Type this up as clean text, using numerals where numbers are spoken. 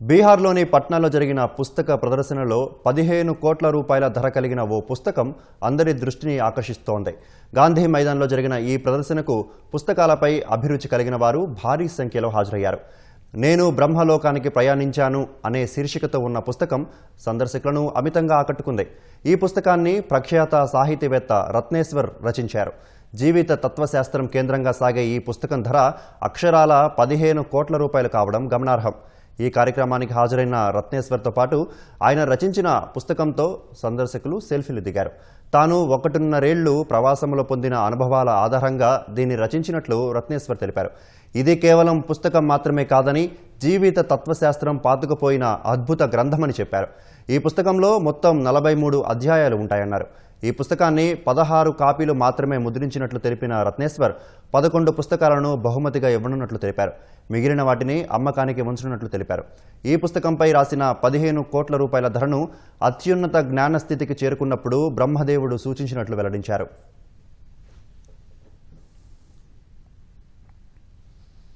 బీహార్లోని పట్నాలో జరిగిన పుస్తక ప్రదర్శనలో 15 కోట్ల రూపాయల ధర కలిగిన ఓ పుస్తకం అందరి దృష్టిని ఆకర్షిస్తోంది. గాంధీ మైదాన్లో జరిగిన ఈ ప్రదర్శనకు పుస్తకాలపై అభిరుచి కలిగిన వారు భారీ సంఖ్యలో హాజరయ్యారు. నేను బ్రహ్మలోకానికి ప్రయాణించాను అనే శీర్షికతో ఉన్న పుస్తకం సందర్శకులను అమితంగా ఆకట్టుకుంది. ఈ పుస్తకాన్ని ప్రఖ్యాత సాహితీవేత్త రత్నేశ్వర్ రచించారు. జీవిత తత్వశాస్త్రం కేంద్రంగా సాగే ఈ పుస్తకం ధర అక్షరాల 15 కోట్ల రూపాయలు కావడం గమనార్హం. ఈ కార్యక్రమానికి హాజరైన రత్నేశ్వర్తో పాటు ఆయన రచించిన పుస్తకంతో సందర్శకులు సెల్ఫీలు దిగారు. తాను 1.5 ఏళ్లు ప్రవాసంలో పొందిన అనుభవాల ఆధారంగా దీన్ని రచించినట్లు రత్నేశ్వర్ తెలిపారు. ఇది కేవలం పుస్తకం మాత్రమే కాదని, జీవిత తత్వశాస్త్రం పాతుకుపోయిన అద్భుత గ్రంథమని చెప్పారు. ఈ పుస్తకంలో మొత్తం 43 అధ్యాయాలు ఉంటాయన్నారు. ఈ పుస్తకాన్ని 16 కాపీలు మాత్రమే ముద్రించినట్లు తెలిపిన రత్నేశ్వర్ 11 పుస్తకాలను బహుమతిగా ఇవ్వనున్నట్లు తెలిపారు. మిగిలిన వాటిని అమ్మకానికి ఉంచనున్నట్లు తెలిపారు. ఈ పుస్తకంపై రాసిన 15 కోట్ల రూపాయల ధరను అత్యున్నత జ్ఞాన స్థితికి చేరుకున్నప్పుడు బ్రహ్మదేవుడు సూచించినట్లు వెల్లడించారు.